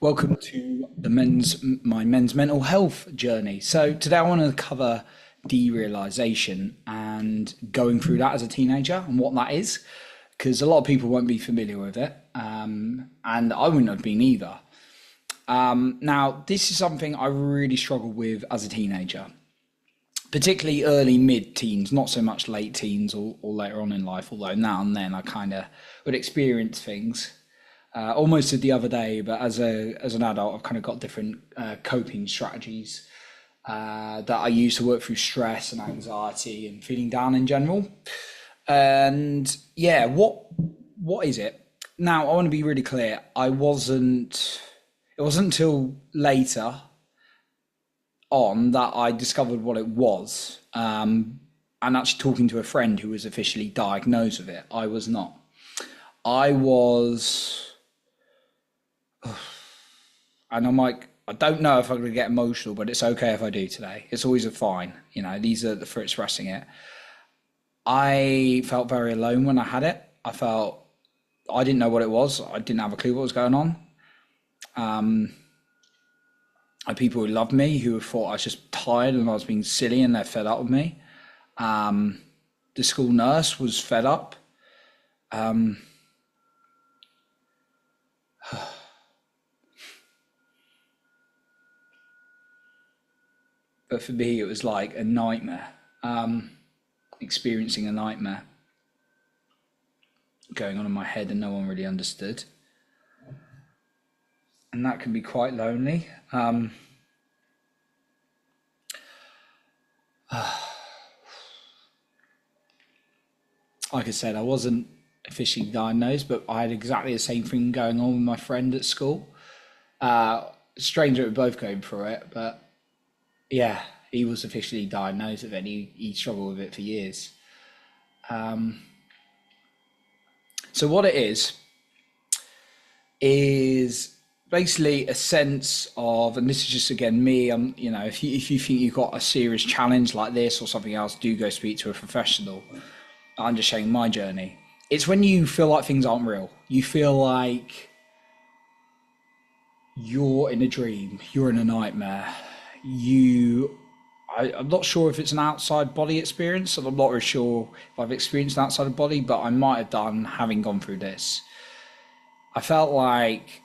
Welcome to my men's mental health journey. So today I want to cover derealisation and going through that as a teenager and what that is, because a lot of people won't be familiar with it, and I wouldn't have been either. Now, this is something I really struggled with as a teenager, particularly early mid-teens, not so much late teens or later on in life. Although now and then I kind of would experience things almost did the other day, but as an adult, I've kind of got different coping strategies that I use to work through stress and anxiety and feeling down in general. And yeah, what is it? Now, I want to be really clear. I wasn't. It wasn't until later on that I discovered what it was. And actually talking to a friend who was officially diagnosed with it. I was not. I was and I'm like, I don't know if I'm going to get emotional, but it's okay if I do today. It's always a fine. These are for expressing it. I felt very alone when I had it. I didn't know what it was. I didn't have a clue what was going on. I had people who loved me who thought I was just tired and I was being silly and they're fed up with me. The school nurse was fed up. But for me, it was like a nightmare, experiencing a nightmare going on in my head and no one really understood. And that can be quite lonely. Like I said, I wasn't officially diagnosed, but I had exactly the same thing going on with my friend at school. Strange that we're both going through it, but yeah, he was officially diagnosed with it. He struggled with it for years. So what it is basically a sense of, and this is just again me. If you think you've got a serious challenge like this or something else, do go speak to a professional. I'm just sharing my journey. It's when you feel like things aren't real. You feel like you're in a dream, you're in a nightmare. I'm not sure if it's an outside body experience, and I'm not really sure if I've experienced an outside body, but I might have done having gone through this. I felt like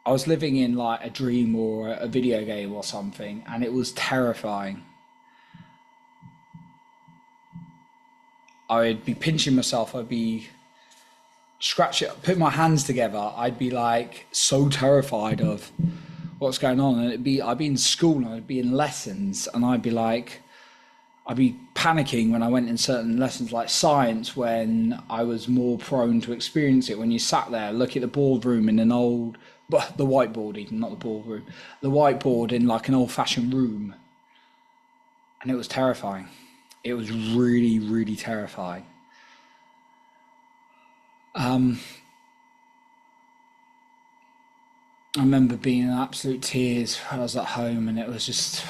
I was living in like a dream or a video game or something, and it was terrifying. I'd be pinching myself, I'd be scratching, put my hands together, I'd be like so terrified of what's going on. And I'd be in school and I'd be in lessons and I'd be panicking when I went in certain lessons like science, when I was more prone to experience it. When you sat there, look at the boardroom in an old, but the whiteboard even, not the boardroom, the whiteboard in like an old fashioned room. And it was terrifying. It was really, really terrifying. I remember being in absolute tears when I was at home, and it was just,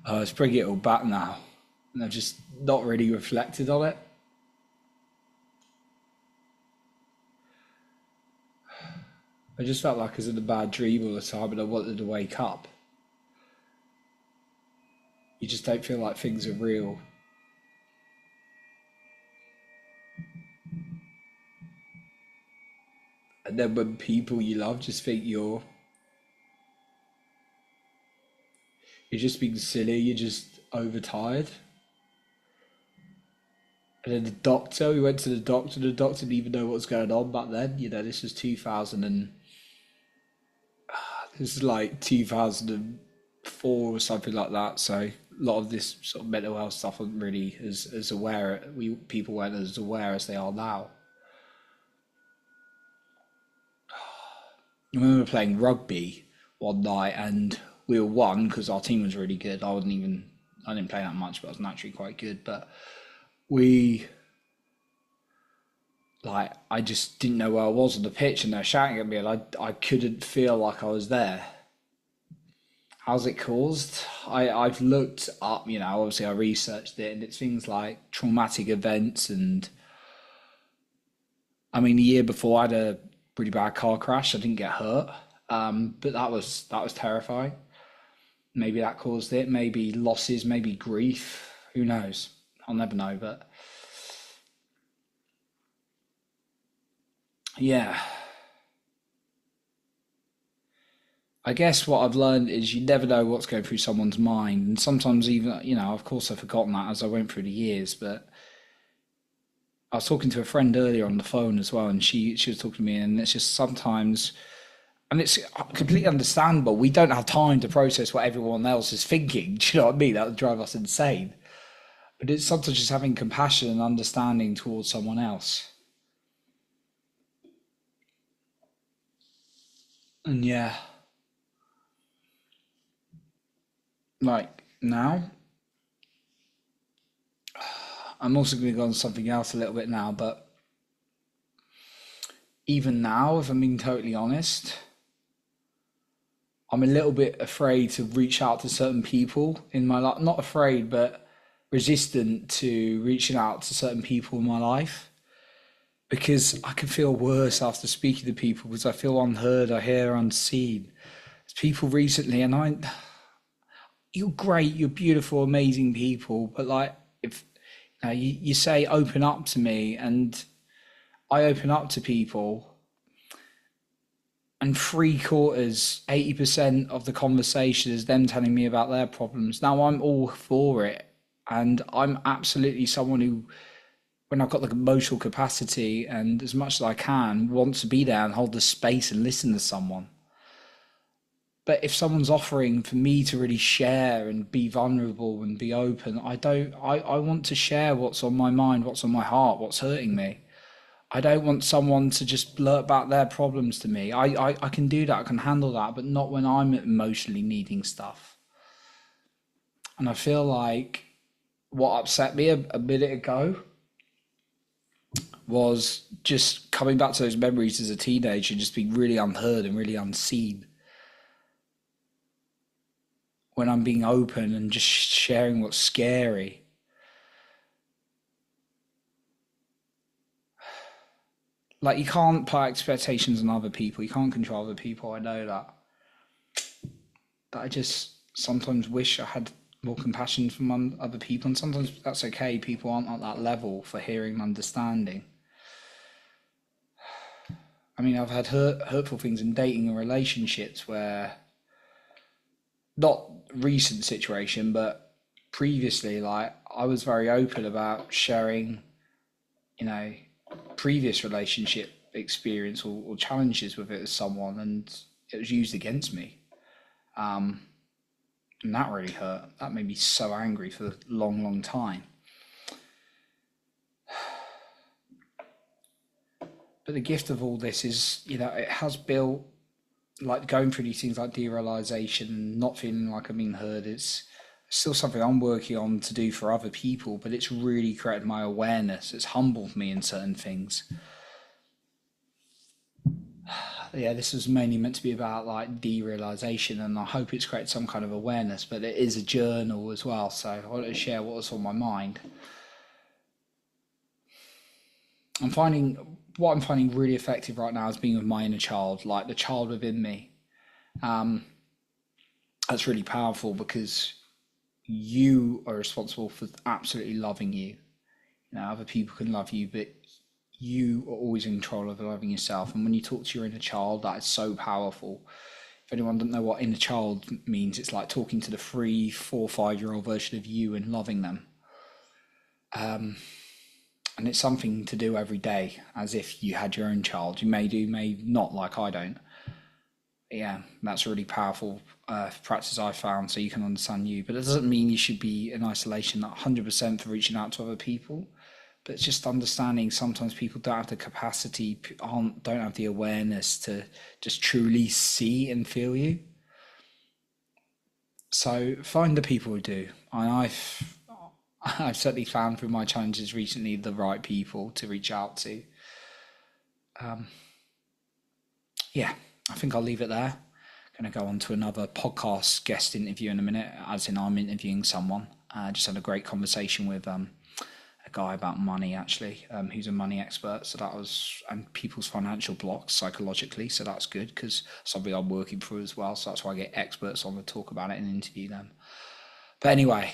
I was bringing it all back now, and I've just not really reflected on it. I just felt like I was in a bad dream all the time, and I wanted to wake up. You just don't feel like things are real. And then when people you love just think you're just being silly, you're just overtired. And then we went to the doctor didn't even know what was going on back then. This was 2000 and this is like 2004 or something like that. So a lot of this sort of mental health stuff wasn't really as aware. People weren't as aware as they are now. I remember playing rugby one night and we were one because our team was really good. I didn't play that much, but I was naturally quite good. But we, like, I just didn't know where I was on the pitch and they're shouting at me and I couldn't feel like I was there. How's it caused? I've looked up, obviously I researched it, and it's things like traumatic events. And I mean, the year before I had a pretty bad car crash. I didn't get hurt, but that was terrifying. Maybe that caused it. Maybe losses. Maybe grief. Who knows? I'll never know. But yeah, I guess what I've learned is you never know what's going through someone's mind, and sometimes even of course I've forgotten that as I went through the years. But I was talking to a friend earlier on the phone as well, and she was talking to me, and it's just sometimes, and it's completely understandable. We don't have time to process what everyone else is thinking. Do you know what I mean? That would drive us insane. But it's sometimes just having compassion and understanding towards someone else. And yeah, like now, I'm also going to go on something else a little bit now. But even now, if I'm being totally honest, I'm a little bit afraid to reach out to certain people in my life. Not afraid, but resistant to reaching out to certain people in my life, because I can feel worse after speaking to people because I feel unheard, I hear unseen. There's people recently, and you're great, you're beautiful, amazing people, but like if you say open up to me, and I open up to people, and three quarters, 80% of the conversation is them telling me about their problems. Now I'm all for it, and I'm absolutely someone who, when I've got the emotional capacity and as much as I can, want to be there and hold the space and listen to someone. But if someone's offering for me to really share and be vulnerable and be open, I don't. I want to share what's on my mind, what's on my heart, what's hurting me. I don't want someone to just blurt about their problems to me. I can do that, I can handle that, but not when I'm emotionally needing stuff. And I feel like what upset me a minute ago was just coming back to those memories as a teenager, just being really unheard and really unseen when I'm being open and just sharing what's scary. Like, you can't put expectations on other people, you can't control other people, I know that. But I just sometimes wish I had more compassion from other people, and sometimes that's okay. People aren't at that level for hearing and understanding. I mean, I've had hurtful things in dating and relationships where, not recent situation, but previously, like I was very open about sharing, you know, previous relationship experience or challenges with it as someone, and it was used against me. Um, and that really hurt. That made me so angry for a long, long time. But the gift of all this is, it has built, like going through these things like derealisation and not feeling like I'm being heard. It's still something I'm working on to do for other people, but it's really created my awareness. It's humbled me in certain things. Yeah, this was mainly meant to be about like derealisation, and I hope it's created some kind of awareness, but it is a journal as well. So I wanted to share what was on my mind. I'm finding really effective right now is being with my inner child, like the child within me. Um, that's really powerful because you are responsible for absolutely loving you. Other people can love you, but you are always in control of loving yourself. And when you talk to your inner child, that is so powerful. If anyone doesn't know what inner child means, it's like talking to the 3, 4, 5-year-old version of you and loving them. And it's something to do every day, as if you had your own child. You may do, may not, like I don't. Yeah, that's a really powerful practice I found, so you can understand you. But it doesn't mean you should be in isolation 100% for reaching out to other people. But it's just understanding sometimes people don't have the capacity, don't have the awareness to just truly see and feel you. So find the people who do. And I've certainly found through my challenges recently the right people to reach out to. Yeah, I think I'll leave it there. going to go on to another podcast guest interview in a minute, as in I'm interviewing someone. Just had a great conversation with a guy about money, actually, who's a money expert. So that was, and people's financial blocks psychologically. So that's good because something I'm working through as well. So that's why I get experts on to talk about it and interview them. But anyway,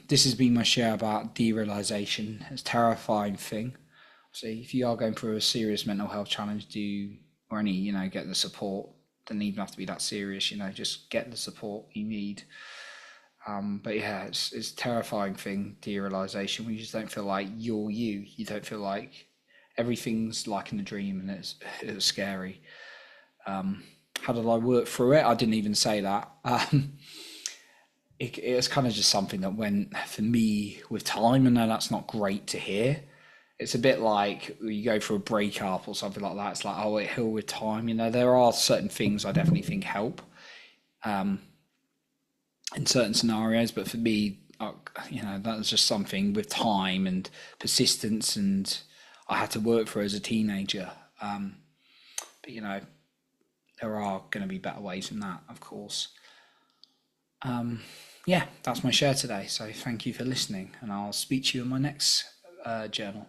this has been my share about derealisation. It's a terrifying thing. So if you are going through a serious mental health challenge, get the support. Doesn't even have to be that serious, just get the support you need. But yeah, it's a terrifying thing, derealisation, when you just don't feel like you're you. You don't feel like everything's like in a dream, and it's scary. How did I work through it? I didn't even say that. It's kind of just something that went for me with time. And no, that's not great to hear. It's a bit like you go through a breakup or something like that. It's like, oh, it heal with time. There are certain things I definitely think help in certain scenarios. But for me, that was just something with time and persistence, and I had to work for as a teenager. But there are going to be better ways than that, of course. Yeah, that's my share today. So thank you for listening, and I'll speak to you in my next journal.